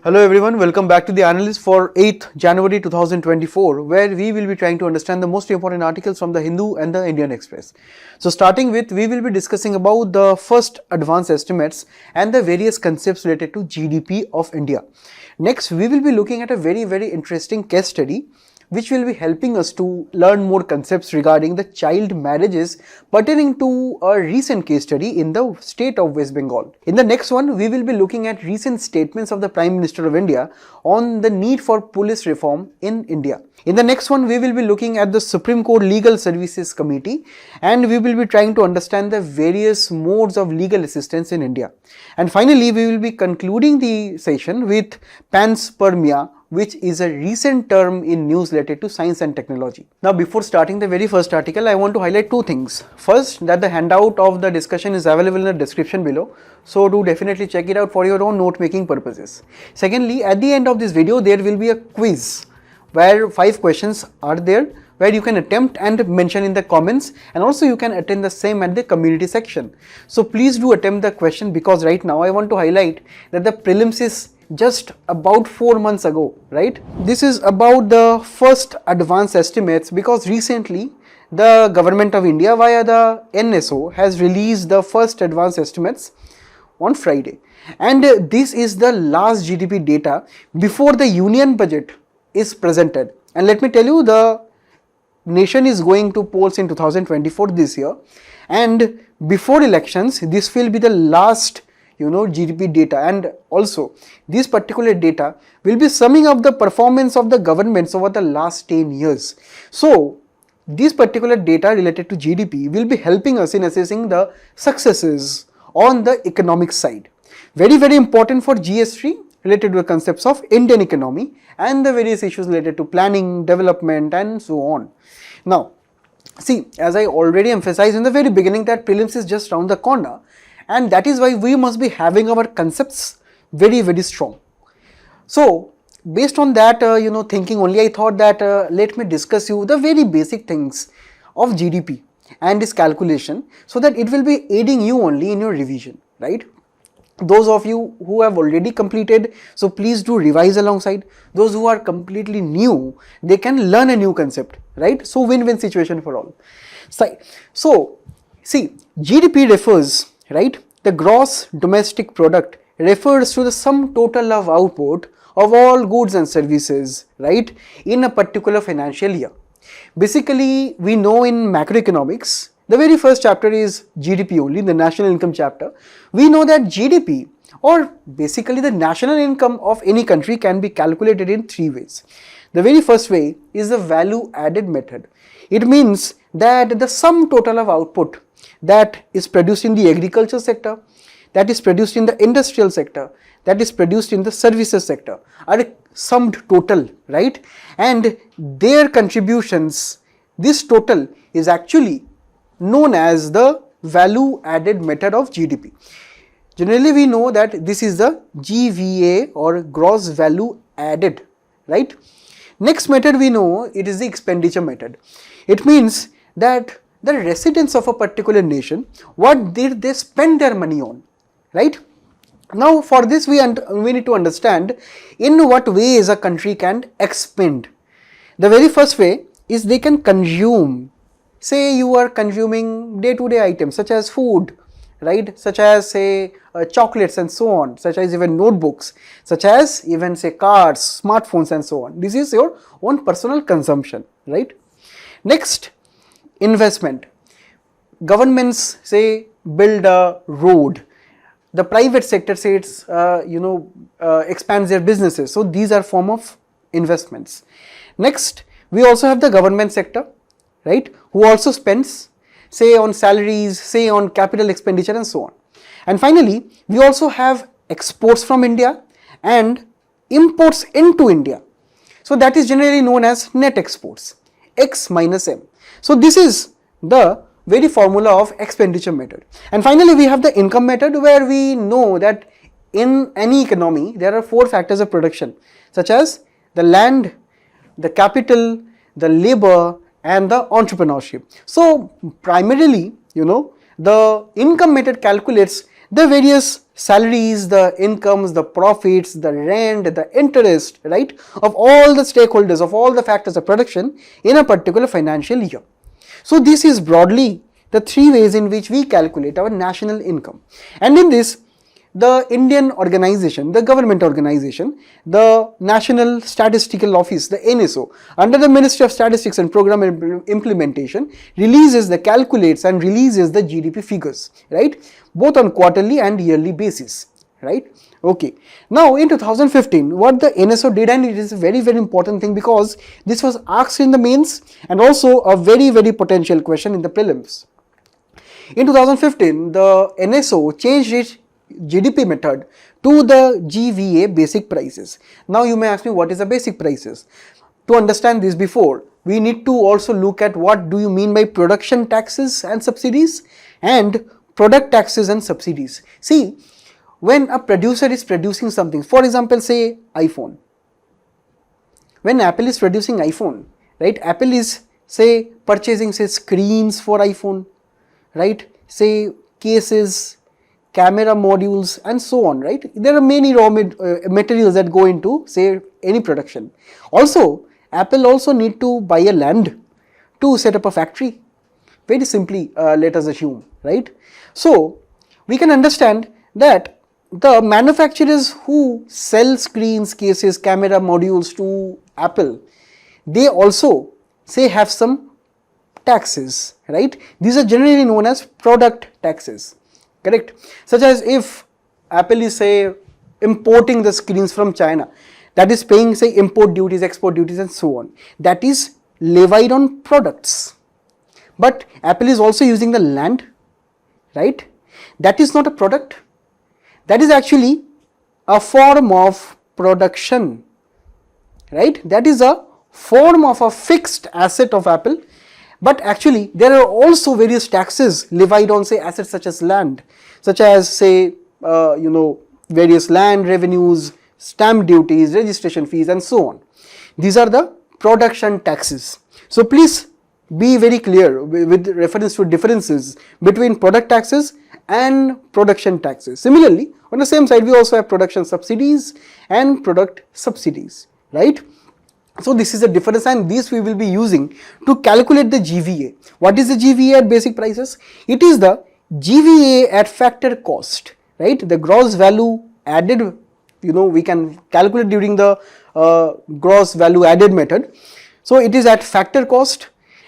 Hello everyone, welcome back to the Analyst for 8th January 2024, where we will be trying to understand the most important articles from the Hindu and the Indian Express. So starting with, we will be discussing about the first advanced estimates and the various concepts related to GDP of India. Next, we will be looking at a very interesting case study which will be helping us to learn more concepts regarding the child marriages pertaining to a recent case study in the state of West Bengal. In the next one, we will be looking at recent statements of the Prime Minister of India on the need for police reform in India. In the next one, we will be looking at the Supreme Court Legal Services Committee and we will be trying to understand the various modes of legal assistance in India. And finally, we will be concluding the session with Panspermia, which is a recent term in news related to science and technology. Now, before starting the very first article, I want to highlight two things. First, that the handout of the discussion is available in the description below, so do definitely check it out for your own note making purposes. Secondly, at the end of this video, there will be a quiz where 5 questions are there, where you can attempt and mention in the comments, and also you can attend the same at the community section. So please do attempt the question, because right now I want to highlight that the prelims is just about 4 months ago, right? This is about the first advanced estimates, because recently the government of India via the NSO has released the first advanced estimates on Friday, and this is the last GDP data before the union budget is presented. And let me tell you, the nation is going to polls in 2024 this year, and before elections this will be the last GDP data, and also this particular data will be summing up the performance of the governments over the last 10 years. So this particular data related to GDP will be helping us in assessing the successes on the economic side. Very important for GS3 related to the concepts of Indian economy and the various issues related to planning, development and so on. Now, see, as I already emphasized in the very beginning, that prelims is just around the corner, and that is why we must be having our concepts very strong. So based on that thinking only, I thought that let me discuss you the very basic things of GDP and its calculation, so that it will be aiding you only in your revision, right? Those of you who have already completed, so please do revise alongside. Those who are completely new, they can learn a new concept, right? So win-win situation for all. So see, GDP refers, right, the gross domestic product refers to the sum total of output of all goods and services, right, in a particular financial year. Basically, we know in macroeconomics, the very first chapter is GDP only, the national income chapter. We know that GDP, or basically the national income of any country, can be calculated in 3 ways. The very first way is the value added method. It means that the sum total of output that is produced in the agriculture sector, that is produced in the industrial sector, that is produced in the services sector are summed total, right? And their contributions, this total is actually known as the value added method of GDP. Generally, we know that this is the GVA, or gross value added, right? Next method we know, it is the expenditure method. It means that the residents of a particular nation, what did they spend their money on, right? Now for this we need to understand in what ways a country can expend. The very first way is they can consume. Say you are consuming day-to-day items such as food, right, such as say chocolates and so on, such as even notebooks, such as even say cars, smartphones and so on. This is your own personal consumption, right? Next, investment. Governments say build a road. The private sector says expands their businesses. So these are form of investments. Next, we also have the government sector, right, who also spends, say on salaries, say on capital expenditure and so on. And finally, we also have exports from India and imports into India. So that is generally known as net exports, X minus M. So this is the very formula of expenditure method. And finally, we have the income method, where we know that in any economy there are 4 factors of production, such as the land, the capital, the labor and the entrepreneurship. So primarily, the income method calculates the various salaries, the incomes, the profits, the rent, the interest, right, of all the stakeholders, of all the factors of production in a particular financial year. So this is broadly the three ways in which we calculate our national income. And in this, the Indian organization, the government organization, the National Statistical Office, the NSO, under the Ministry of Statistics and Program Implementation, calculates and releases the GDP figures, right, both on quarterly and yearly basis, right. Okay. Now in 2015, what the NSO did, and it is a very important thing because this was asked in the mains and also a very potential question in the prelims. In 2015, the NSO changed its GDP method to the GVA basic prices. Now you may ask me, what is the basic prices? To understand this before, we need to also look at what do you mean by production taxes and subsidies and product taxes and subsidies. See, when a producer is producing something, for example, say iPhone. When Apple is producing iPhone, right, Apple is say purchasing say screens for iPhone, right, say cases, camera modules and so on, right. There are many raw materials that go into say any production. Also, Apple also need to buy a land to set up a factory. Very simply, let us assume, right. So we can understand that the manufacturers who sell screens, cases, camera modules to Apple, they also say have some taxes, right. These are generally known as product taxes. Correct. Such as if Apple is say importing the screens from China, that is paying say import duties, export duties and so on. That is levied on products. But Apple is also using the land, right? That is not a product. That is actually a form of production, right? That is a form of a fixed asset of Apple. But actually there are also various taxes levied on say assets such as land, such as say various land revenues, stamp duties, registration fees and so on. These are the production taxes. So please be very clear with reference to differences between product taxes and production taxes. Similarly, on the same side we also have production subsidies and product subsidies, right. So this is a difference, and this we will be using to calculate the GVA. What is the GVA at basic prices? It is the GVA at factor cost, right? The gross value added, we can calculate during the gross value added method. So it is at factor cost,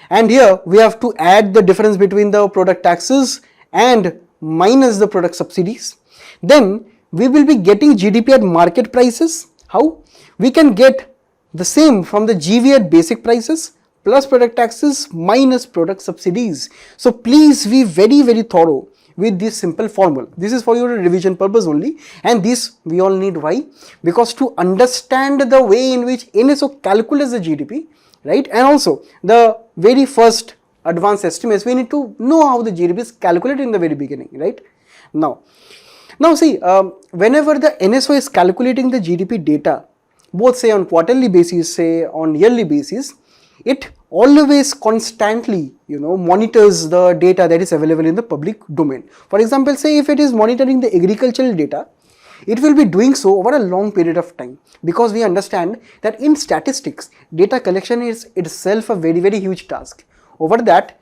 and here we have to add the difference between the product taxes and minus the product subsidies. Then we will be getting GDP at market prices. How? We can get the same from the GVA at basic prices plus product taxes minus product subsidies. So please be very thorough with this simple formula. This is for your revision purpose only, and this we all need. Why? Because to understand the way in which NSO calculates the GDP, right, and also the very first advanced estimates, we need to know how the GDP is calculated in the very beginning, right. Now see, whenever the NSO is calculating the GDP data, both say on quarterly basis, say on yearly basis, it always constantly monitors the data that is available in the public domain. For example, say if it is monitoring the agricultural data, it will be doing so over a long period of time, because we understand that in statistics, data collection is itself a very huge task. Over that,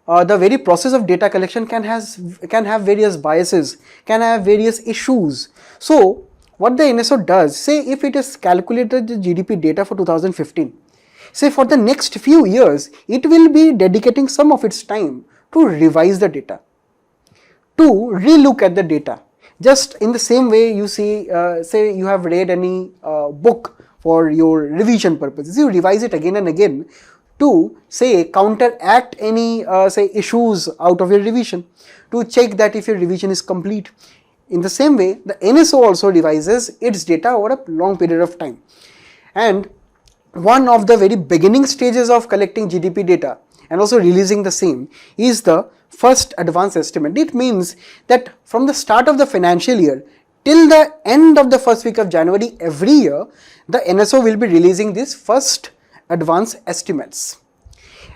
the very process of data collection can have various biases, can have various issues. So what the NSO does, say if it has calculated the GDP data for 2015, say for the next few years, it will be dedicating some of its time to revise the data, to relook at the data. Just in the same way you see, say you have read any book for your revision purposes, you revise it again and again to say counteract any say issues out of your revision, to check that if your revision is complete. In the same way, the NSO also revises its data over a long period of time. And one of the very beginning stages of collecting GDP data and also releasing the same is the first advance estimate. It means that from the start of the financial year till the end of the first week of January every year, the NSO will be releasing these first advance estimates.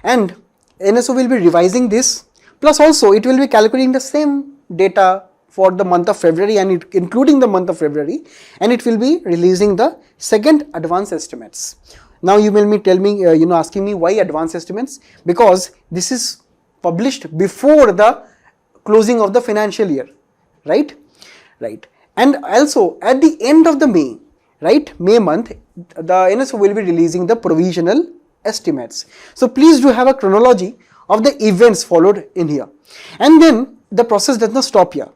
And NSO will be revising this, plus also it will be calculating the same data for the month of February and including the month of February, and it will be releasing the second advance estimates. Now you will be asking me why advance estimates, because this is published before the closing of the financial year, right? And also at the end of the May, right, May month, the NSO will be releasing the provisional estimates. So please do have a chronology of the events followed in here. And then the process does not stop here.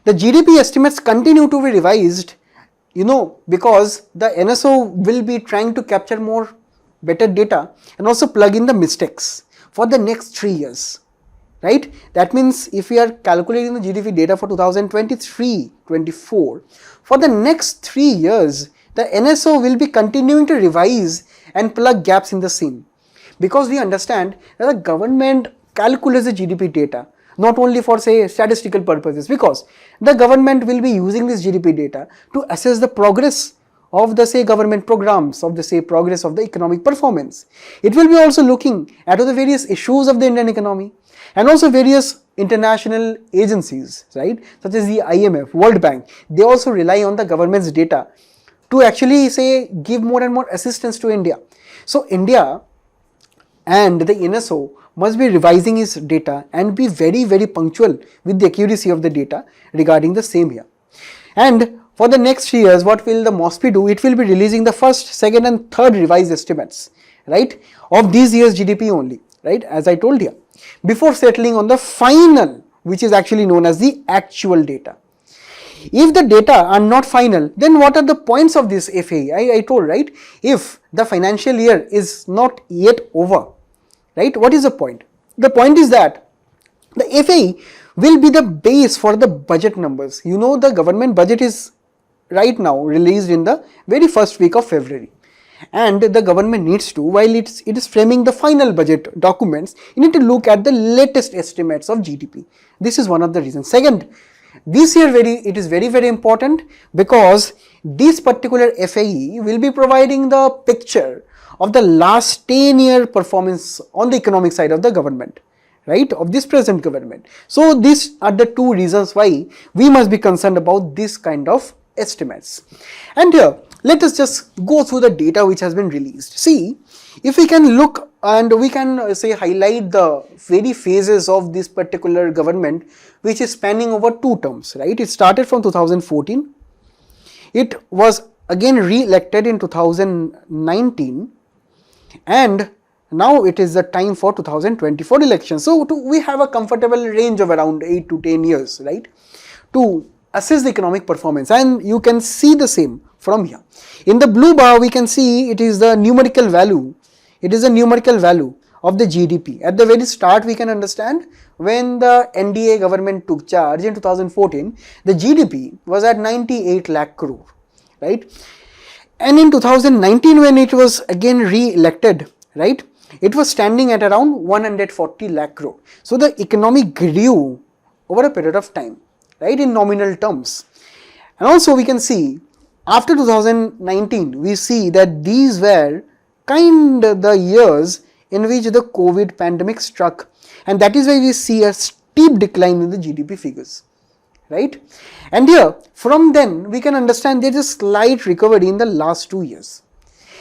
The GDP estimates continue to be revised, because the NSO will be trying to capture more better data and also plug in the mistakes for the next 3 years, right? That means if we are calculating the GDP data for 2023-24, for the next 3 years, the NSO will be continuing to revise and plug gaps in the same, because we understand that the government calculates the GDP data not only for say statistical purposes, because the government will be using this GDP data to assess the progress of the say government programs, of the say progress of the economic performance. It will be also looking at the various issues of the Indian economy and also various international agencies, right, such as the IMF, World Bank. They also rely on the government's data to actually say give more and more assistance to India. So India and the NSO must be revising its data and be very, very punctual with the accuracy of the data regarding the same year. And for the next 3 years, what will the MOSPI do? It will be releasing the first, second and third revised estimates, right, of these year's GDP only, right, as I told you, before settling on the final, which is actually known as the actual data. If the data are not final, then what are the points of this FAE? I told, right, if the financial year is not yet over, right, what is the point? The point is that the FAE will be the base for the budget numbers. The government budget is right now released in the very first week of February, and the government needs to, while it is framing the final budget documents, you need to look at the latest estimates of GDP. This is one of the reasons. Second, this year it is very, very important, because this particular FAE will be providing the picture of the last 10-year performance on the economic side of the government, right, of this present government. So these are the two reasons why we must be concerned about this kind of estimates. And here, let us just go through the data which has been released. See, if we can look and we can say highlight the very phases of this particular government, which is spanning over 2 terms, right? It started from 2014. It was again re-elected in 2019, and now it is the time for 2024 elections. So we have a comfortable range of around 8 to 10 years, right, to assess the economic performance, and you can see the same from here. In the blue bar, we can see it is the numerical value. It is a numerical value of the GDP. At the very start, we can understand when the NDA government took charge in 2014, the GDP was at 98 lakh crore, right? And in 2019, when it was again re-elected, right, it was standing at around 140 lakh crore. So the economy grew over a period of time, right, in nominal terms. And also we can see after 2019, we see that these were kind of the years in which the COVID pandemic struck, and that is why we see a steep decline in the GDP figures, right? And here, from then, we can understand there is a slight recovery in the last 2 years.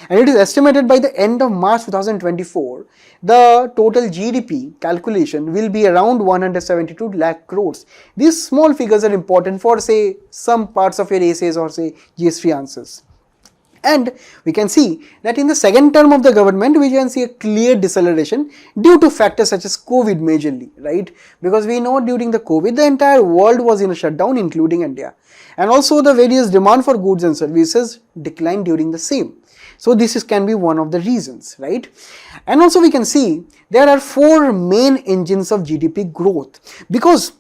And it is estimated by the end of March 2024, the total GDP calculation will be around 172 lakh crores. These small figures are important for say some parts of your essays or say GS3 answers. And we can see that in the second term of the government, we can see a clear deceleration due to factors such as COVID majorly, right? Because we know during the COVID, the entire world was in a shutdown, including India. And also the various demand for goods and services declined during the same. So this can be one of the reasons, right? And also we can see there are 4 main engines of GDP growth. Because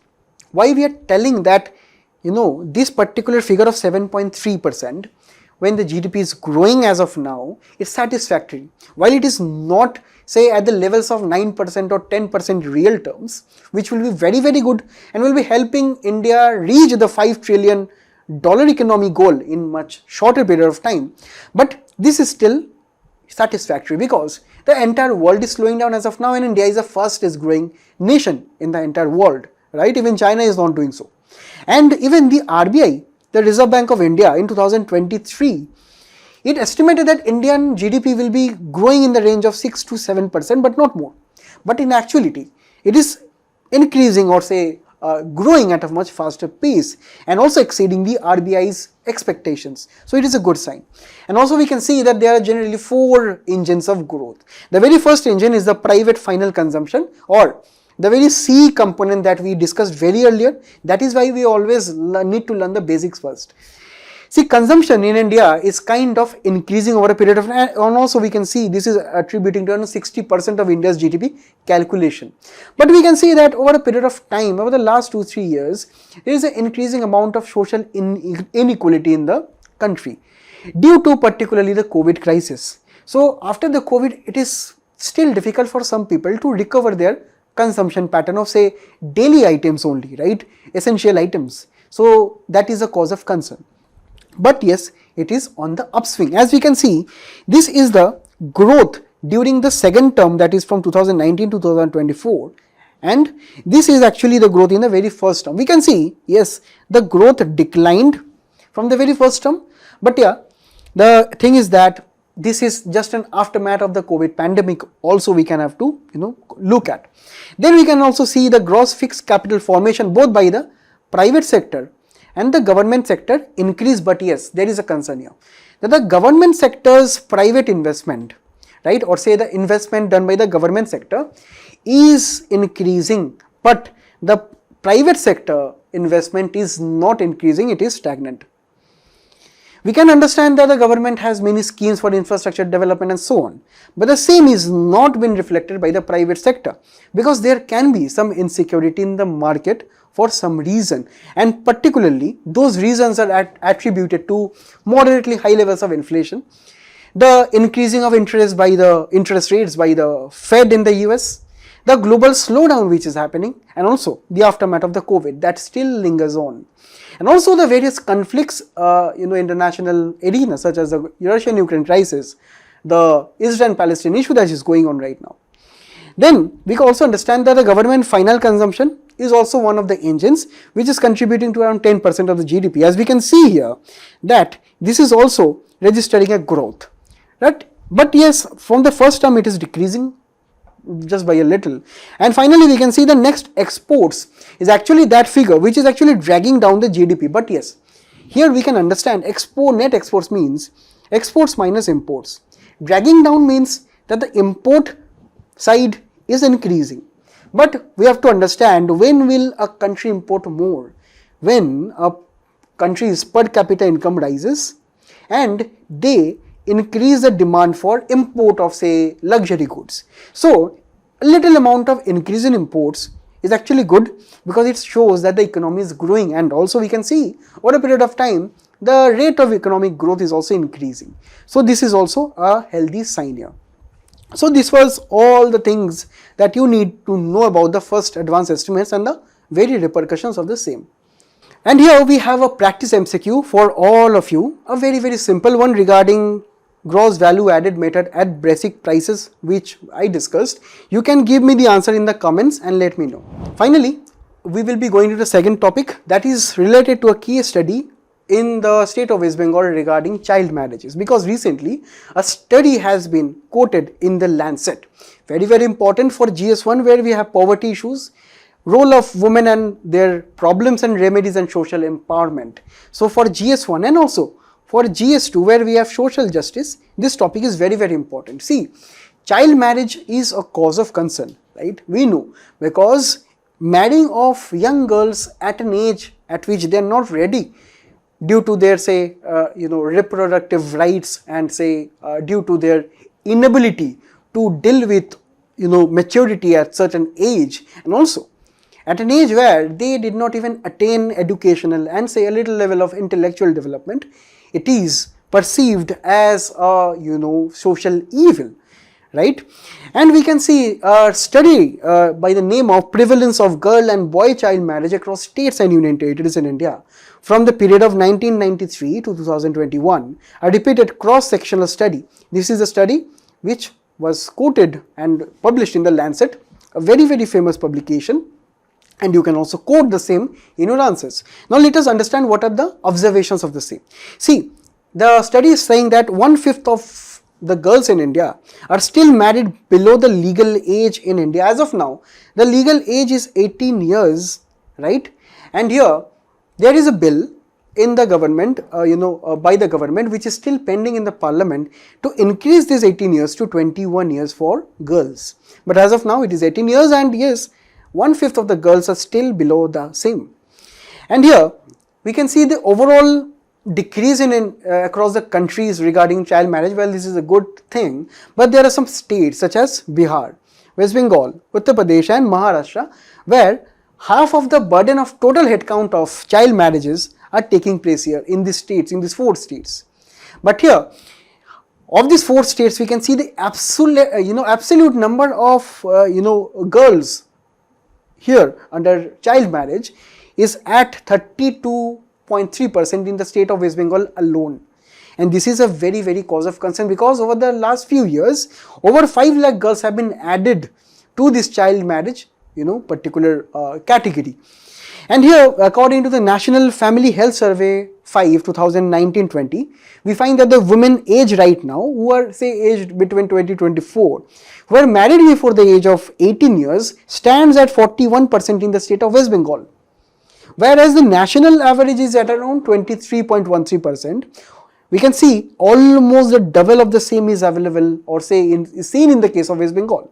why we are telling that, this particular figure of 7.3%, when the GDP is growing as of now, is satisfactory. While it is not say at the levels of 9% or 10% real terms, which will be very, very good and will be helping India reach the $5 trillion economy goal in much shorter period of time. But this is still satisfactory because the entire world is slowing down as of now, and India is the fastest growing nation in the entire world, right? Even China is not doing so. And even the RBI, the Reserve Bank of India, in 2023, it estimated that Indian GDP will be growing in the range of 6 to 7%, but not more. But in actuality, it is increasing or say growing at a much faster pace and also exceeding the RBI's expectations. So it is a good sign. And also we can see that there are generally 4 engines of growth. The very first engine is the private final consumption, or the very C component that we discussed very earlier. That is why we always need to learn the basics first. See, consumption in India is kind of increasing over a period of time, and also we can see this is attributing to 60% of India's GDP calculation. But we can see that over a period of time, over the last 2-3 years, there is an increasing amount of social inequality in the country due to particularly the COVID crisis. So after the COVID, it is still difficult for some people to recover their consumption pattern of say daily items only, right? Essential items. So that is a cause of concern. But yes, it is on the upswing. As we can see, this is the growth during the second term, that is from 2019 to 2024, and this is actually the growth in the very first term. We can see, yes, the growth declined from the very first term, but yeah, the thing is that this is just an aftermath of the COVID pandemic also we can have to look at. Then we can also see the gross fixed capital formation both by the private sector and the government sector increase. But yes, there is a concern here that the government sector's private investment, right, or say the investment done by the government sector is increasing, but the private sector investment is not increasing, it is stagnant. We can understand that the government has many schemes for infrastructure development and so on, but the same is not been reflected by the private sector because there can be some insecurity in the market for some reason, and particularly those reasons are attributed to moderately high levels of inflation, the increasing of interest rates by the Fed in the US, the global slowdown which is happening, and also the aftermath of the COVID that still lingers on, and also the various conflicts international arena such as the Russian-Ukraine crisis, the Israel-Palestine issue that is going on right now. Then we can also understand that the government final consumption is also one of the engines which is contributing to around 10% of the GDP. As we can see here that this is also registering a growth, right? But yes, from the first term it is decreasing just by a little. And finally we can see the next exports is actually that figure which is actually dragging down the GDP. But yes, here we can understand net exports means exports minus imports. Dragging down means that the import side is increasing. But we have to understand, when will a country import more? When a country's per capita income rises and they increase the demand for import of say luxury goods. So a little amount of increase in imports is actually good because it shows that the economy is growing, and also we can see over a period of time the rate of economic growth is also increasing. So this is also a healthy sign here. So this was all the things that you need to know about the first advanced estimates and the very repercussions of the same. And here we have a practice MCQ for all of you, a very simple one regarding gross value added method at basic prices which I discussed. You can give me the answer in the comments and let me know. Finally, we will be going to the second topic that is related to a case study in the state of West Bengal regarding child marriages, because recently a study has been quoted in the Lancet, very important for GS1 where we have poverty issues, role of women and their problems and remedies and social empowerment. So for GS1 and also for GS2 where we have social justice, this topic is very important. See, child marriage is a cause of concern, right? We know, because marrying of young girls at an age at which they are not ready due to their say reproductive rights and say due to their inability to deal with maturity at certain age, and also at an age where they did not even attain educational and say a little level of intellectual development, it is perceived as a social evil, right? And we can see a study by the name of prevalence of girl and boy child marriage across states and union territories in India from the period of 1993 to 2021, a repeated cross-sectional study. This is a study which was quoted and published in the Lancet, a very famous publication. and you can also quote the same in your answers. Now let us understand what are the observations of the same. See, the study is saying that 1/5 of the girls in India are still married below the legal age in India. As of now, the legal age is 18 years, right? And here there is a bill in the government, by the government, which is still pending in the parliament to increase this 18 years to 21 years for girls. But as of now, it is 18 years, and yes, 1/5 of the girls are still below the same. And here we can see the overall decrease in across the countries regarding child marriage. Well, this is a good thing, but there are some states such as Bihar, West Bengal, Uttar Pradesh and Maharashtra where half of the burden of total headcount of child marriages are taking place here in these states, in these 4 states. But here, of these 4 states, we can see the absolute number of girls here under child marriage is at 32.3% in the state of West Bengal alone. And this is a very cause of concern, because over the last few years, over 5 lakh girls have been added to this child marriage, particular category. And here, according to the National Family Health Survey 5 2019-20, we find that the women age right now, who are say aged between 20 to 24, who are married before the age of 18 years, stands at 41% in the state of West Bengal. Whereas the national average is at around 23.13%. We can see almost the double of the same is available, or is seen in the case of West Bengal.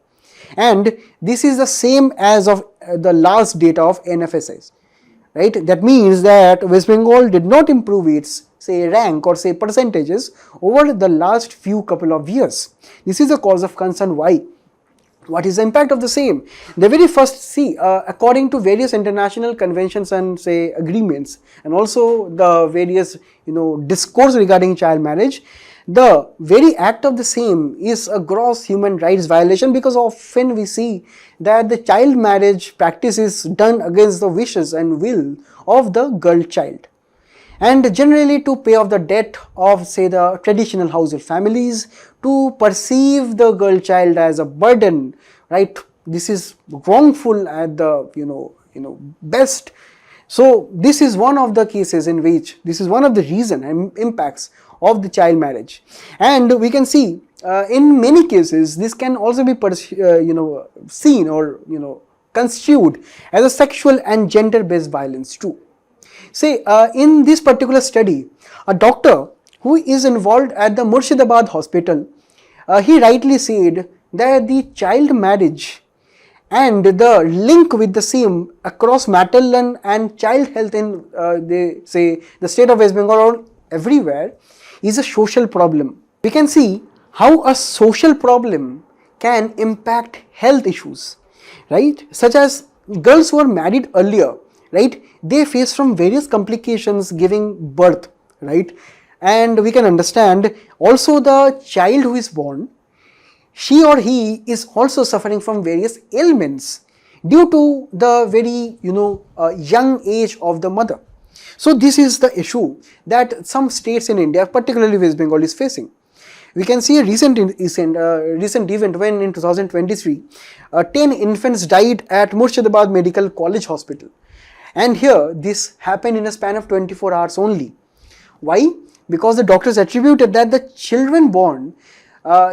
And this is the same as of the last data of NFSS. Right? That means that West Bengal did not improve its rank or percentages over the last few couple of years. This is a cause of concern. Why? What is the impact of the same? The very first, according to various international conventions and agreements, and also the various discourse regarding child marriage, the very act of the same is a gross human rights violation, because often we see that the child marriage practice is done against the wishes and will of the girl child, and generally to pay off the debt of the traditional household families, to perceive the girl child as a burden, right? This is wrongful at the best. So this is one of the cases in which this is one of the reason and impacts of the child marriage. And we can see in many cases this can also be seen or construed as a sexual and gender based violence too. In this particular study, a doctor who is involved at the Murshidabad hospital, he rightly said that the child marriage and the link with the same across maternal and child health in the state of West Bengal or everywhere is a social problem. We can see how a social problem can impact health issues, right? Such as girls who are married earlier, right? They face from various complications giving birth, right? And we can understand also the child who is born, she or he is also suffering from various ailments due to the very young age of the mother. So this is the issue that some states in India, particularly West Bengal, is facing. We can see a recent event when in 2023, 10 infants died at Murshidabad Medical College Hospital. And here this happened in a span of 24 hours only. Why? Because the doctors attributed that the children born,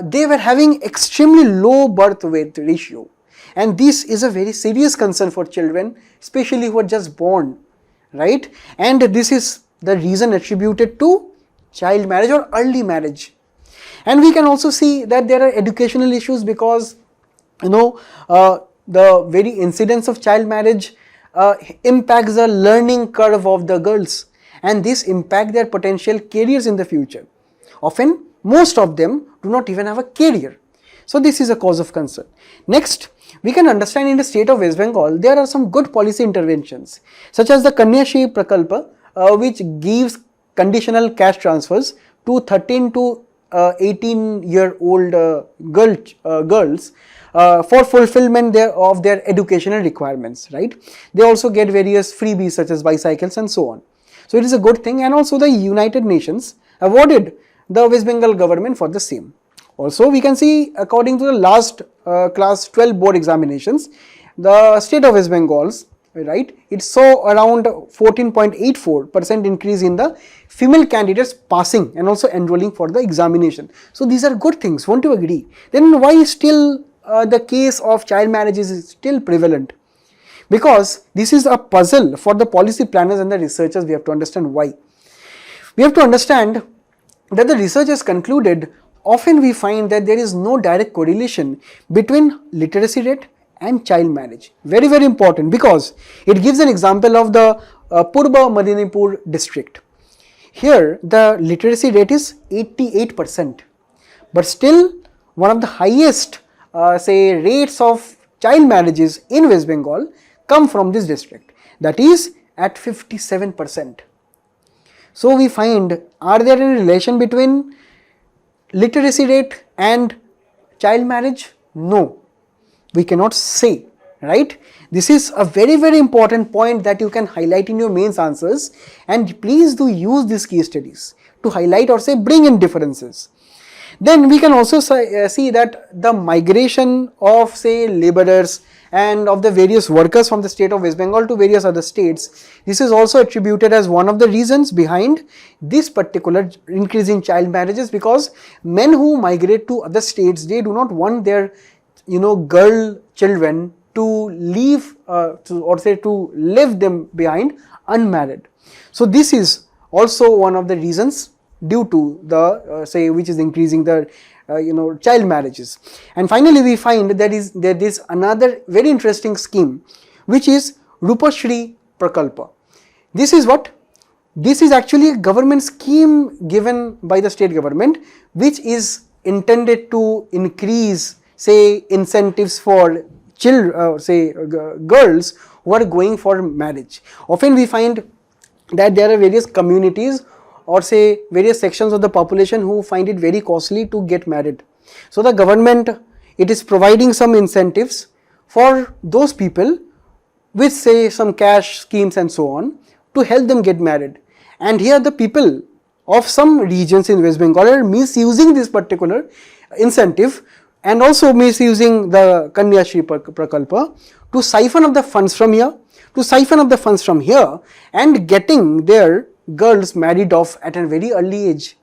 they were having extremely low birth weight ratio. And this is a very serious concern for children, especially who are just born, right? And this is the reason attributed to child marriage or early marriage. And we can also see that there are educational issues, because the very incidence of child marriage impacts the learning curve of the girls, and this impact their potential careers in the future. Often, most of them do not even have a career. So this is a cause of concern. Next, we can understand in the state of West Bengal, there are some good policy interventions, such as the Kanyashri Prakalpa, which gives conditional cash transfers to 13 to 18-year-old girls for fulfillment of their educational requirements, right? They also get various freebies such as bicycles and so on. So it is a good thing, and also the United Nations awarded the West Bengal government for the same. Also, we can see according to the last class 12 board examinations, the state of West Bengal's right, it saw around 14.84% increase in the female candidates passing and also enrolling for the examination. So these are good things, won't you agree? Then why still the case of child marriages is still prevalent? Because this is a puzzle for the policy planners and the researchers. We have to understand why. We have to understand that the research has concluded often we find that there is no direct correlation between literacy rate and child marriage. Very, very important, because it gives an example of the Purba Madinipur district. Here the literacy rate is 88%, but still one of the highest rates of child marriages in West Bengal come from this district, that is at 57%. So we find, are there any relation between literacy rate and child marriage? No, we cannot say, right? This is a very, very important point that you can highlight in your mains answers, and please do use these case studies to highlight or say bring in differences. Then we can also see that the migration of say laborers and of the various workers from the state of West Bengal to various other states, this is also attributed as one of the reasons behind this particular increase in child marriages, because men who migrate to other states, they do not want their girl children to leave to leave them behind unmarried. So this is also one of the reasons due to the which is increasing the child marriages. And finally we find there is another very interesting scheme, which is Rupashri Prakalpa. This is what? This is actually a government scheme given by the state government, which is intended to increase say incentives for girls who are going for marriage. Often we find that there are various communities or say various sections of the population who find it very costly to get married. So the government, it is providing some incentives for those people with say some cash schemes and so on to help them get married. And here the people of some regions in West Bengal are misusing this particular incentive and also misusing the Kanyashri Prakalpa to siphon up the funds from here, and getting their girls married off at a very early age.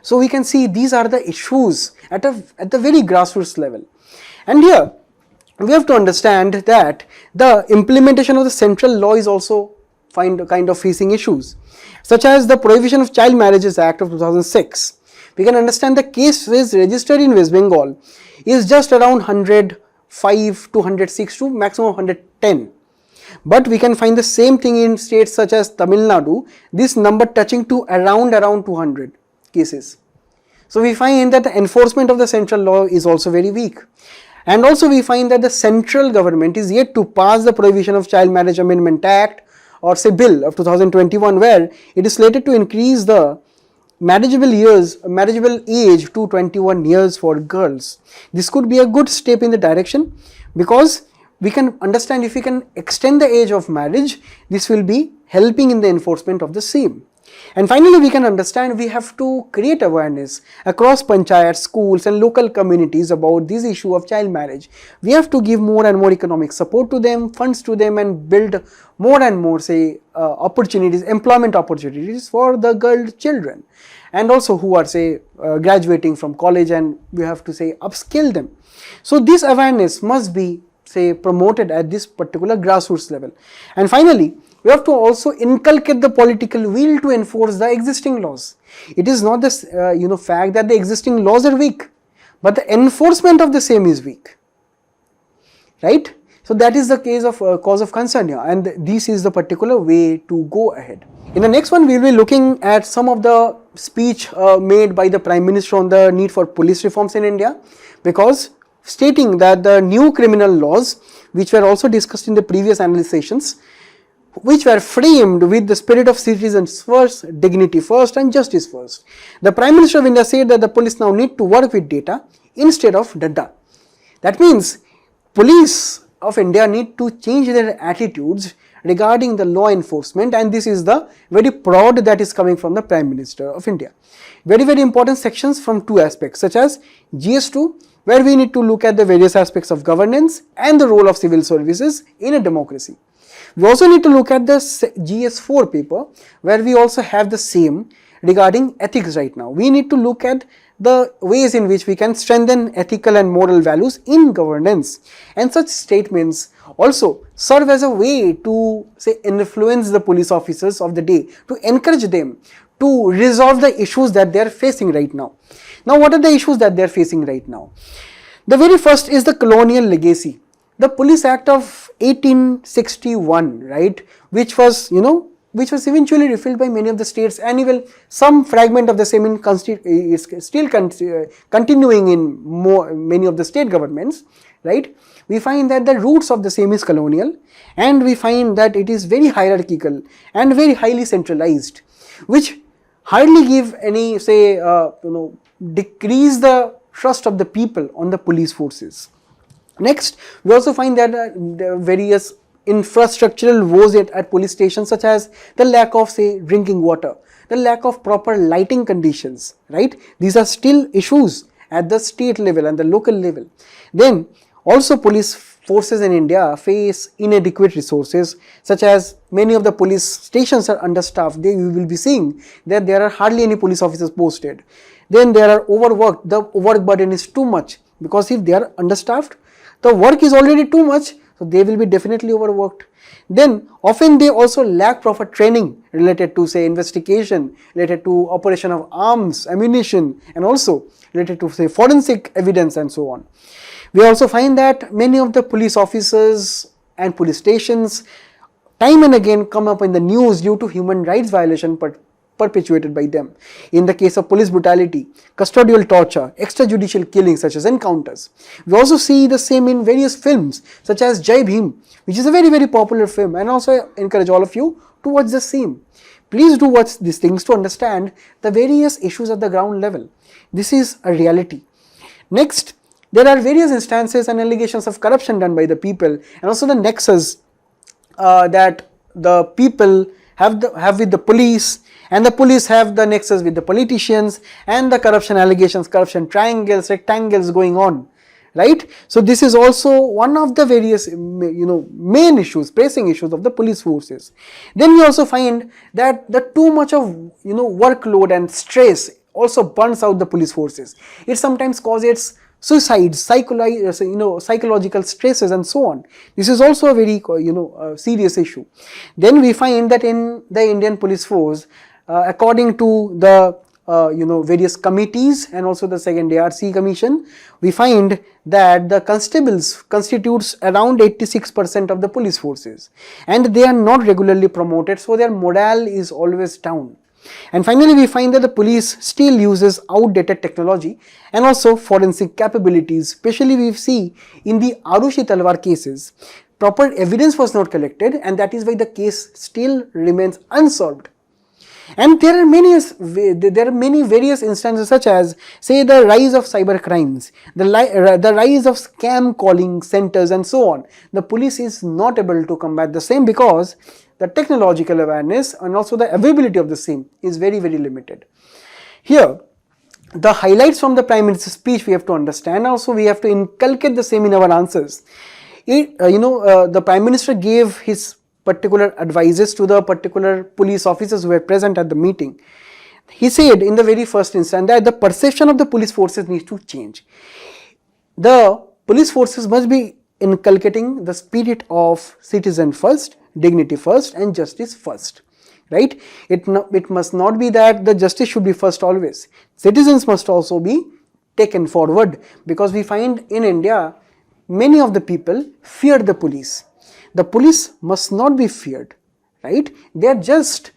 So we can see these are the issues at the very grassroots level. And here we have to understand that the implementation of the central law is also kind of facing issues, such as the Prohibition of Child Marriages Act of 2006. We can understand the cases registered in West Bengal is just around 105 to 106 to maximum 110. But we can find the same thing in states such as Tamil Nadu, this number touching to around 200 cases. So we find that the enforcement of the central law is also very weak. And also we find that the central government is yet to pass the Prohibition of Child Marriage Amendment Act or say Bill of 2021, where it is slated to increase the marriageable age to 21 years for girls. This could be a good step in the direction, because we can understand if we can extend the age of marriage, this will be helping in the enforcement of the same. And finally, we can understand we have to create awareness across panchayats, schools and local communities about this issue of child marriage. We have to give more and more economic support to them, funds to them, and build more and more employment opportunities for the girl children, and also who are graduating from college, and we have to upskill them. So this awareness must be promoted at this particular grassroots level. And finally, we have to also inculcate the political will to enforce the existing laws. It is not the fact that the existing laws are weak, but the enforcement of the same is weak, right? So that is the case of cause of concern here, and this is the particular way to go ahead. In the next one, we will be looking at some of the speech made by the Prime Minister on the need for police reforms in India, because stating that the new criminal laws, which were also discussed in the previous analyst sessions, which were framed with the spirit of citizens first, dignity first and justice first. The Prime Minister of India said that the police now need to work with data instead of data. That means police of India need to change their attitudes regarding the law enforcement, and this is the very prod that is coming from the Prime Minister of India. Very, very important sections from two aspects, such as GS2, where we need to look at the various aspects of governance and the role of civil services in a democracy. We also need to look at the GS4 paper, where we also have the same regarding ethics right now. We need to look at the ways in which we can strengthen ethical and moral values in governance, and such statements also serve as a way to say influence the police officers of the day, to encourage them to resolve the issues that they are facing right now. Now, what are the issues that they are facing right now? The very first is the colonial legacy. The Police Act of 1861, right, which was eventually repealed by many of the states, and even some fragment of the same is still continuing in many of the state governments, right. We find that the roots of the same is colonial, and we find that it is very hierarchical and very highly centralized, which hardly give any decrease the trust of the people on the police forces. Next, we also find that there are various infrastructural woes at police stations, such as the lack of drinking water, the lack of proper lighting conditions, right. These are still issues at the state level and the local level. Then also police forces in India face inadequate resources, such as many of the police stations are understaffed. You will be seeing that there are hardly any police officers posted. Then they are overworked. The work burden is too much, because if they are understaffed, the work is already too much, so they will be definitely overworked. Then often they also lack proper training related to investigation, related to operation of arms, ammunition, and also related to forensic evidence and so on. We also find that many of the police officers and police stations time and again come up in the news due to human rights violation perpetuated by them. In the case of police brutality, custodial torture, extrajudicial killings such as encounters. We also see the same in various films such as Jai Bhim, which is a very, very popular film, and also I encourage all of you to watch the same. Please do watch these things to understand the various issues at the ground level. This is a reality. Next, there are various instances and allegations of corruption done by the people, and also the nexus that the people have with the police, and the police have the nexus with the politicians, and the corruption allegations, corruption triangles, rectangles going on, right. So this is also one of the various main issues, pressing issues of the police forces. Then we also find that the too much of workload and stress also burns out the police forces. It sometimes causes suicides, psychological stresses, and so on. This is also a very serious issue. Then we find that in the Indian police force, according to the various committees and also the second ARC commission, we find that the constables constitutes around 86% of the police forces, and they are not regularly promoted, so their morale is always down. And finally, we find that the police still uses outdated technology and also forensic capabilities. Especially we see in the Arushi Talwar cases, proper evidence was not collected, and that is why the case still remains unsolved. And there are many various instances, such as the rise of cyber crimes, the rise of scam calling centers, and so on. The police is not able to combat the same because the technological awareness and also the availability of the same is very, very limited. Here, the highlights from the Prime Minister's speech we have to understand. Also, we have to inculcate the same in our answers. The Prime Minister gave his particular advices to the particular police officers who were present at the meeting. He said in the very first instance that the perception of the police forces needs to change. The police forces must be inculcating the spirit of citizen first, dignity first, and justice first, right. It must not be that the justice should be first always. Citizens must also be taken forward, because we find in India many of the people fear the police. The police must not be feared, right. They are just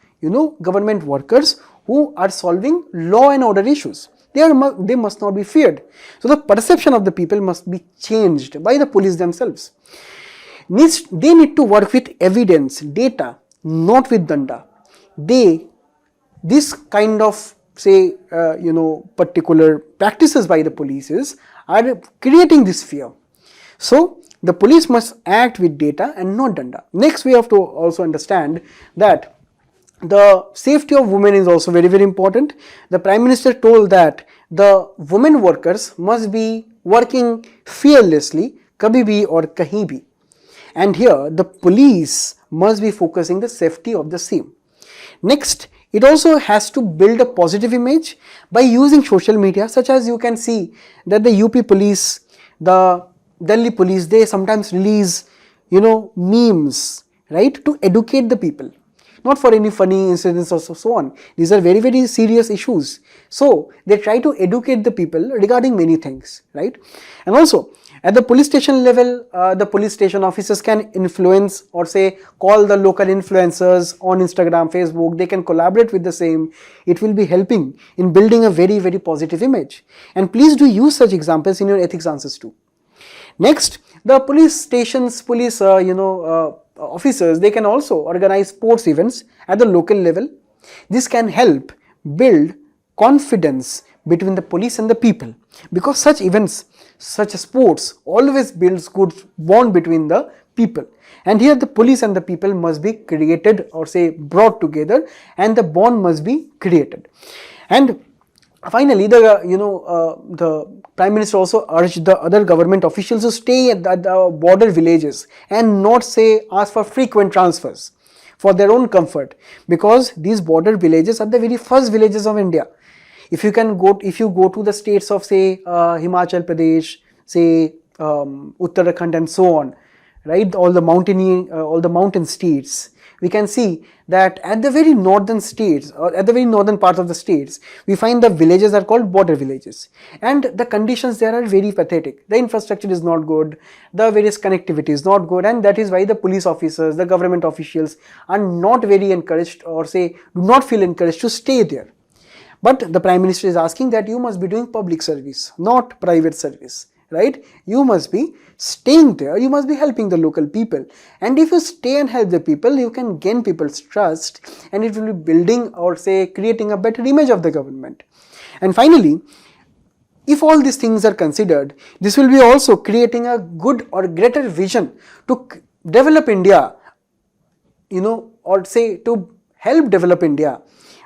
government workers who are solving law and order issues. They must not be feared. So the perception of the people must be changed by the police themselves. They need to work with evidence, data, not with danda. This kind of particular practices by the police are creating this fear. So the police must act with data and not danda. Next, we have to also understand that the safety of women is also very, very important. The Prime Minister told that the women workers must be working fearlessly, kabhi bhi or kahin bhi. and here the police must be focusing the safety of the same. Next, it also has to build a positive image by using social media, such as you can see that the UP police, the Delhi police, they sometimes release memes, right, to educate the people, not for any funny incidents or so on. These are very, very serious issues. So they try to educate the people regarding many things, right? And also at the police station level, the police station officers can influence or say call the local influencers on Instagram, Facebook. They can collaborate with the same. It will be helping in building a very, very positive image. And please do use such examples in your ethics answers too. Next, the police stations, police officers, they can also organize sports events at the local level. This can help build confidence between the police and the people, because such events, such sports always builds good bond between the people, and here the police and the people must be created or say brought together, and the bond must be created. And finally, the Prime Minister also urged the other government officials to stay at the border villages and not say ask for frequent transfers for their own comfort, because these border villages are the very first villages of India. If you go to the states of say Himachal Pradesh, say Uttarakhand and so on, right, all the mountain states, we can see that at the very northern states or at the very northern parts of the states, we find the villages are called border villages, and the conditions there are very pathetic. The infrastructure is not good, the various connectivity is not good, and that is why the police officers, the government officials are not very encouraged or say do not feel encouraged to stay there. But the Prime Minister is asking that you must be doing public service, not private service, right? You must be staying there, you must be helping the local people, and if you stay and help the people, you can gain people's trust, and it will be building or say creating a better image of the government. And finally, if all these things are considered, this will be also creating a good or greater vision to develop India, or say to help develop India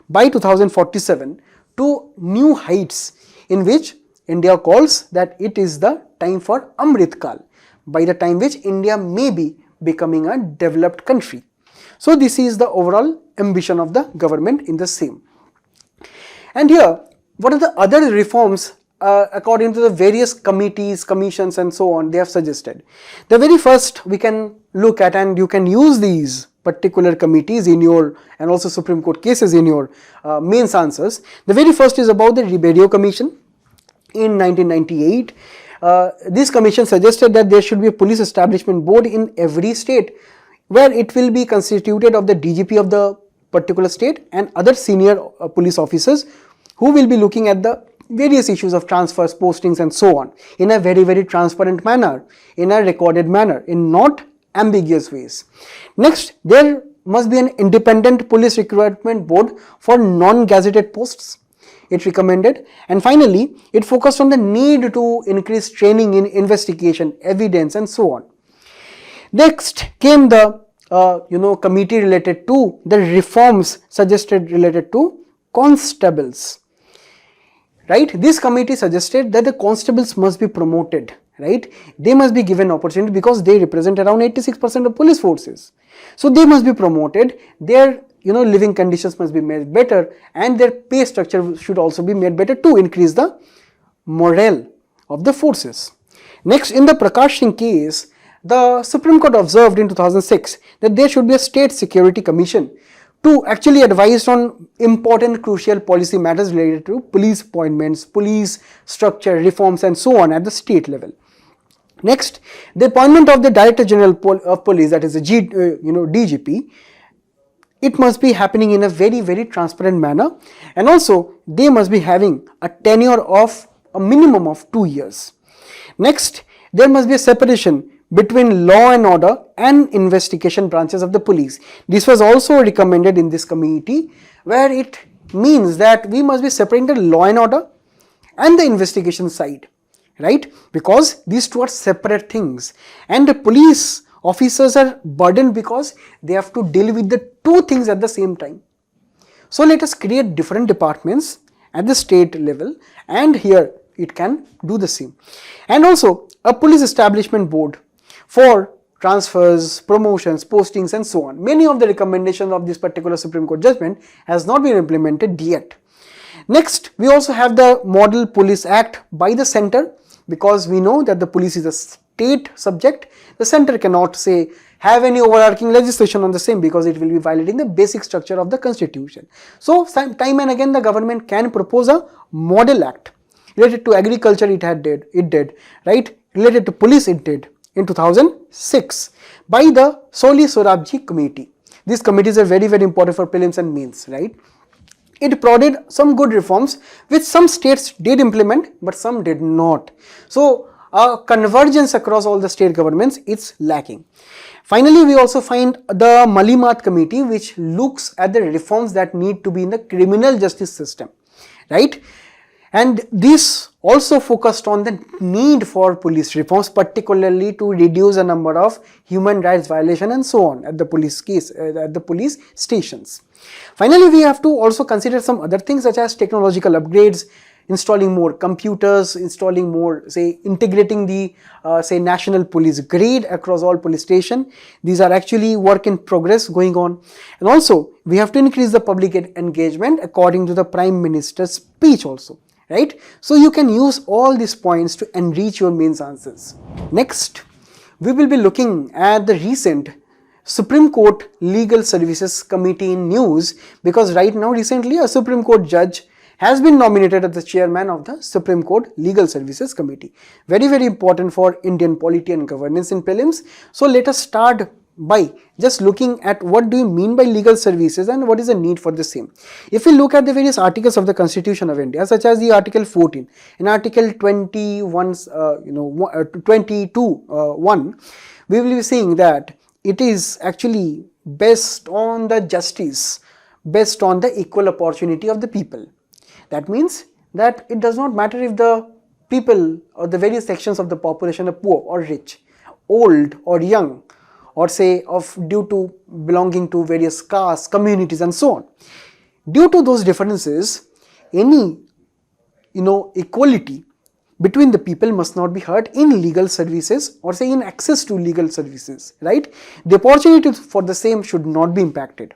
by 2047 to new heights, in which India calls that it is the time for Amrit Kal, by the time which India may be becoming a developed country. So this is the overall ambition of the government in the same. And here, what are the other reforms according to the various committees, commissions and so on they have suggested? The very first we can look at, and you can use these particular committees in your and also Supreme Court cases in your mains answers. The very first is about the Ribeiro Commission in 1998. This commission suggested that there should be a police establishment board in every state, where it will be constituted of the DGP of the particular state and other senior police officers who will be looking at the various issues of transfers, postings and so on in a very, very transparent manner, in a recorded manner, in not ambiguous ways. Next, there must be an independent police recruitment board for non-gazetted posts, it recommended. And finally, it focused on the need to increase training in investigation, evidence and so on. Next came the committee related to the reforms suggested related to constables. Right, this committee suggested that the constables must be promoted, right? They must be given opportunity because they represent around 86% of police forces. So they must be promoted, their living conditions must be made better, and their pay structure should also be made better to increase the morale of the forces. Next, in the Prakash Singh case, the Supreme Court observed in 2006 that there should be a State Security Commission to actually advise on important crucial policy matters related to police appointments, police structure, reforms and so on at the state level. Next, the appointment of the Director General of Police, that is the DGP, it must be happening in a very, very transparent manner, and also they must be having a tenure of a minimum of 2 years. Next, there must be a separation between law and order and investigation branches of the police. This was also recommended in this committee, where it means that we must be separating the law and order and the investigation side, right? Because these two are separate things, and the police officers are burdened because they have to deal with the two things at the same time. So let us create different departments at the state level, and here it can do the same. And also a police establishment board for transfers, promotions, postings and so on. Many of the recommendations of this particular Supreme Court judgment has not been implemented yet. Next, we also have the Model Police Act by the center, because we know that the police is a state subject. The center cannot say have any overarching legislation on the same, because it will be violating the basic structure of the constitution. So time and again the government can propose a model act. Related to agriculture it did, right? Related to police it did in 2006 by the Soli Sorabji committee. These committees are very important for prelims and mains, right? It prodded some good reforms which some states did implement but some did not. So convergence across all the state governments it's lacking. Finally, we also find the Malimat committee, which looks at the reforms that need to be in the criminal justice system, right? And this also focused on the need for police reforms, particularly to reduce the number of human rights violations and so on at the police stations. Finally, we have to also consider some other things such as technological upgrades, installing more computers, installing more, integrating the national police grade across all police stations. These are actually work in progress going on. And also, we have to increase the public engagement according to the Prime Minister's speech also, right? So you can use all these points to enrich your mains answers. Next, we will be looking at the recent Supreme Court Legal Services Committee in news, because right now recently a Supreme Court judge has been nominated as the chairman of the Supreme Court Legal Services Committee. Very important for Indian polity and governance in prelims. So let us start by just looking at what do you mean by legal services and what is the need for the same. If we look at the various articles of the Constitution of India, such as the Article 14, in Article 22(1), we will be seeing that it is actually based on the justice, based on the equal opportunity of the people. That means that it does not matter if the people or the various sections of the population are poor or rich, old or young, or due to belonging to various castes, communities and so on. Due to those differences, any equality between the people must not be hurt in legal services or in access to legal services, right? The opportunity for the same should not be impacted.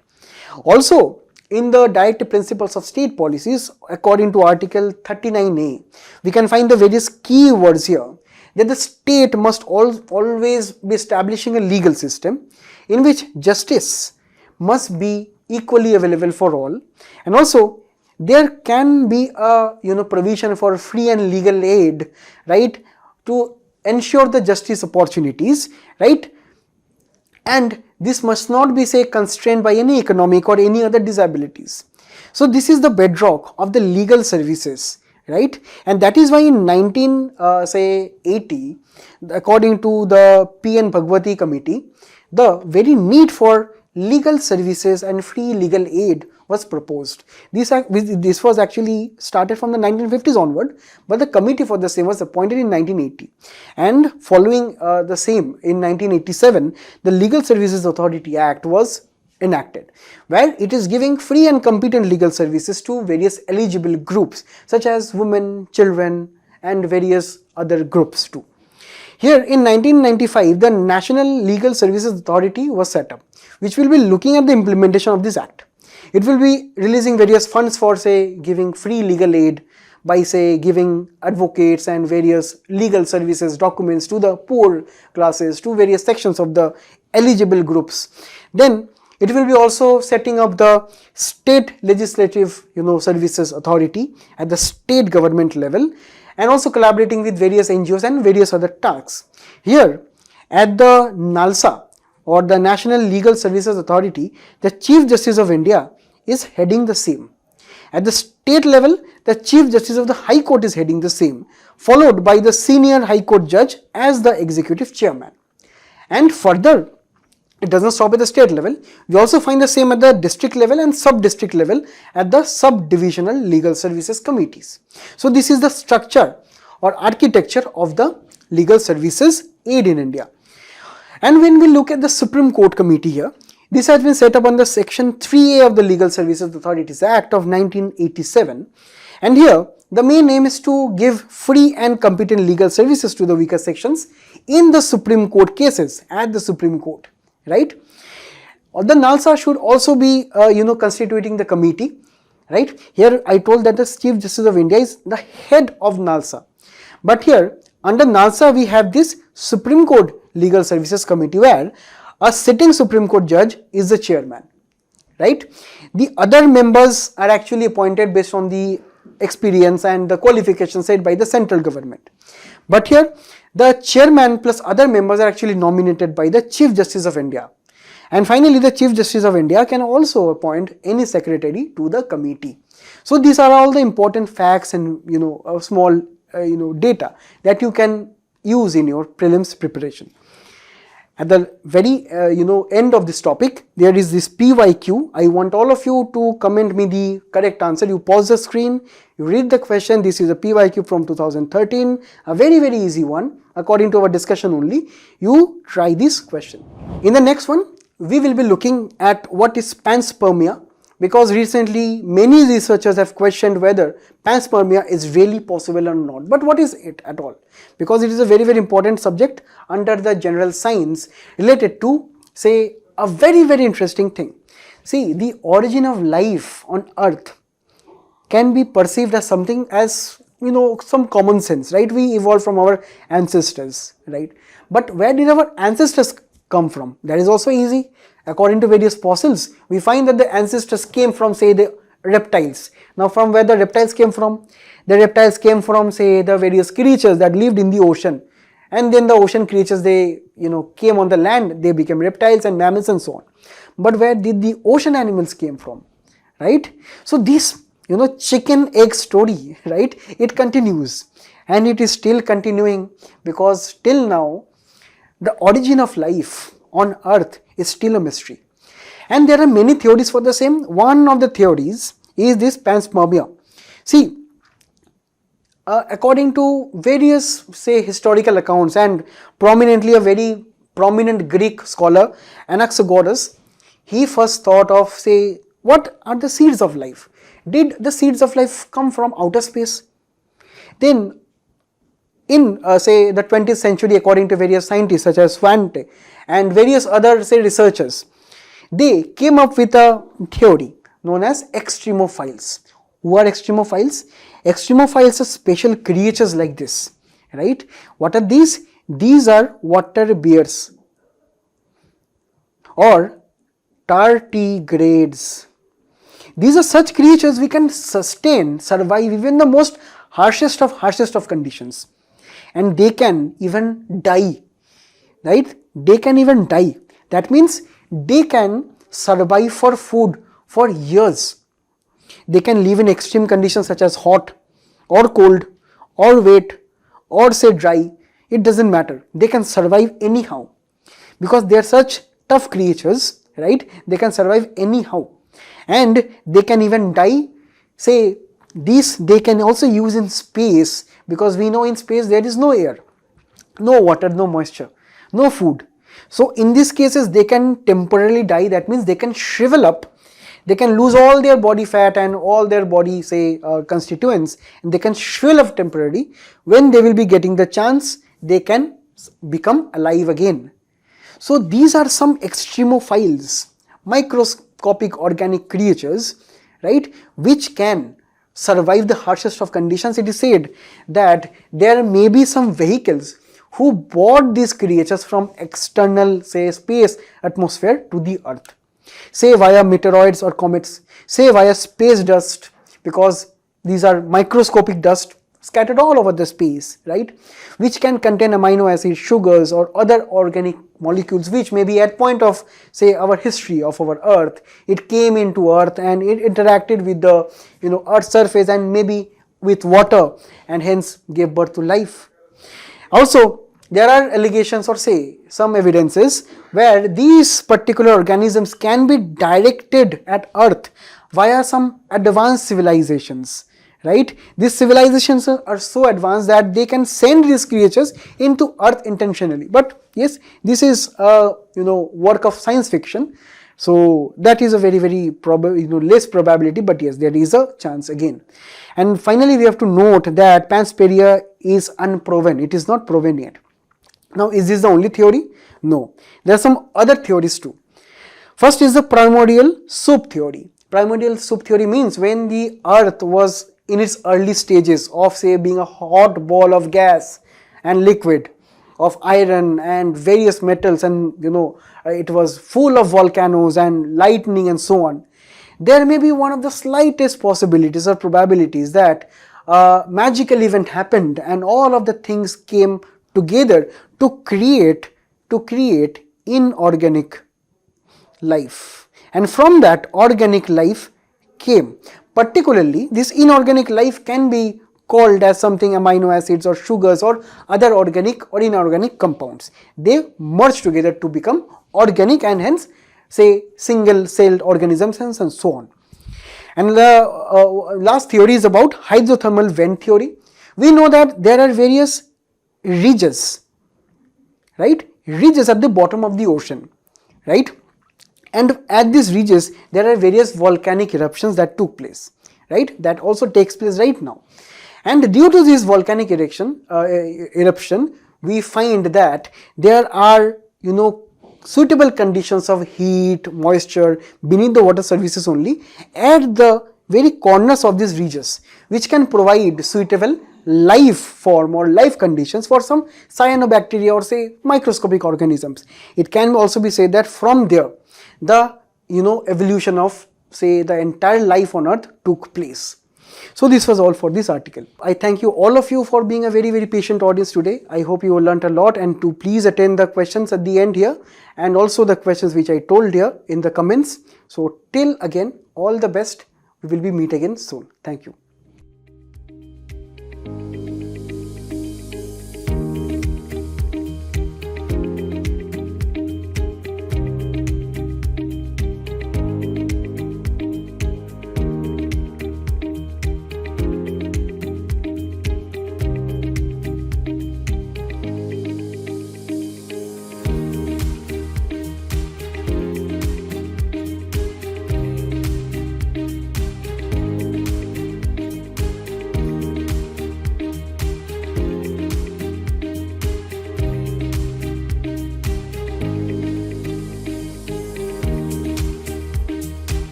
Also, in the direct principles of state policies, according to Article 39A, we can find the various key words here, that the state must always be establishing a legal system in which justice must be equally available for all, and also there can be a provision for free and legal aid, right, to ensure the justice opportunities, right? And this must not be constrained by any economic or any other disabilities. So this is the bedrock of the legal services, right? And that is why in 1980, according to the P.N. Bhagwati committee, the very need for legal services and free legal aid was proposed. This was actually started from the 1950s onward, but the committee for the same was appointed in 1980. And following the same, in 1987, the Legal Services Authority Act was enacted, where it is giving free and competent legal services to various eligible groups such as women, children and various other groups too. Here in 1995, the National Legal Services Authority was set up, which will be looking at the implementation of this act. It will be releasing various funds for giving free legal aid by giving advocates and various legal services documents to the poor classes, to various sections of the eligible groups. Then it will be also setting up the state legislative services authority at the state government level, and also collaborating with various NGOs and various other tasks. Here at the NALSA, or the National Legal Services Authority, the Chief Justice of India is heading the same. At the state level, the Chief Justice of the High Court is heading the same, followed by the Senior High Court Judge as the Executive Chairman. And further, it does not stop at the state level. We also find the same at the district level and sub-district level at the sub-divisional legal services committees. So this is the structure or architecture of the legal services aid in India. And when we look at the Supreme Court Committee here, this has been set up under Section 3A of the Legal Services Authorities Act of 1987, And here the main aim is to give free and competent legal services to the weaker sections in the Supreme Court cases at the Supreme Court, right? The NALSA should also be constituting the committee, right? Here I told that the Chief Justice of India is the head of NALSA, but here under NALSA we have this Supreme Court Legal Services Committee where a sitting Supreme Court judge is the chairman, right? The other members are actually appointed based on the experience and the qualifications set by the central government. But here the chairman plus other members are actually nominated by the Chief Justice of India. And finally, the Chief Justice of India can also appoint any secretary to the committee. So these are all the important facts and small data that you can use in your prelims preparation. At the very end of this topic, there is this PYQ. I want all of you to comment me the correct answer. You pause the screen, you read the question. This is a PYQ from 2013, a very easy one. According to our discussion only, you try this question. In the next one, we will be looking at what is panspermia, because recently many researchers have questioned whether panspermia is really possible or not. But what is it at all? Because it is a very important subject under the general science related to, say, a very interesting thing. See, the origin of life on earth can be perceived as something as some common sense, right? We evolved from our ancestors, right? But where did our ancestors come from? That is also easy. According to various fossils, we find that the ancestors came from, say, the reptiles. Now, from where the reptiles came from? The reptiles came from, say, the various creatures that lived in the ocean. And then the ocean creatures, they came on the land, they became reptiles and mammals and so on. But where did the ocean animals came from, right? So this chicken egg story, right, it continues, and it is still continuing, because till now the origin of life on earth is still a mystery, and there are many theories for the same. One of the theories is this panspermia. See, according to various, say, historical accounts, and prominently a very prominent Greek scholar, Anaxagoras, he first thought of, say, what are the seeds of life? Did the seeds of life come from outer space? Then in say the 20th century, according to various scientists such as Swante and various other, say, researchers, they came up with a theory known as extremophiles. Who are extremophiles? Extremophiles are special creatures like this, right? What are these? These are water bears or tardigrades. These are such creatures we can survive even the most harshest of conditions, and they can even die, right? They can even die. That means they can survive for food for years. They can live in extreme conditions such as hot or cold or wet or, say, dry. It doesn't matter. They can survive anyhow, because they are such tough creatures, right? They can survive anyhow. And they can even die. Say, these they can also use in space, because we know in space there is no air, no water, no moisture, no food. So in these cases they can temporarily die. That means they can shrivel up, they can lose all their body fat and all their body, say, constituents, and they can shrivel up temporarily. When they will be getting the chance, they can become alive again. So these are some extremophiles, microscopic organic creatures, right, which can survive the harshest of conditions. It is said that there may be some vehicles who brought these creatures from external, say, space atmosphere to the earth, say via meteoroids or comets, say via space dust, because these are microscopic dust scattered all over the space, right, which can contain amino acids, sugars or other organic molecules which may be at point of, say, our history of our earth. It came into earth and it interacted with the earth's surface and maybe with water, and hence gave birth to life. Also, there are allegations or, say, some evidences where these particular organisms can be directed at earth via some advanced civilizations, right? These civilizations are so advanced that they can send these creatures into earth intentionally. But yes, this is a work of science fiction, So that is a very less probability, but yes, there is a chance again. And finally, we have to note that Panspermia is unproven. It is not proven yet. Now, is this the only theory? No. There are some other theories too. First is the primordial soup theory. Primordial soup theory means when the earth was in its early stages of, say, being a hot ball of gas and liquid, of iron and various metals, and it was full of volcanoes and lightning and so on. There may be one of the slightest possibilities or probabilities that a magical event happened and all of the things came together to create inorganic life, and from that organic life came. Particularly, this inorganic life can be called as something amino acids or sugars or other organic or inorganic compounds. They merge together to become organic and hence say single celled organisms and so on. And the last theory is about hydrothermal vent theory. We know that there are various ridges, right? Ridges at the bottom of the ocean, right? And at these ridges, there are various volcanic eruptions that took place, right? That also takes place right now. And due to this volcanic eruption, we find that there are, suitable conditions of heat, moisture beneath the water surfaces only at the very corners of these ridges, which can provide suitable life form or life conditions for some cyanobacteria or say microscopic organisms. It can also be said that from there, the evolution of say the entire life on earth took place. So this was all for this article. I thank you all of you for being a very patient audience today. I hope you learnt a lot, and to please attend the questions at the end here and also the questions which I told here in the comments. So till again, all the best. We will be meet again soon. Thank you.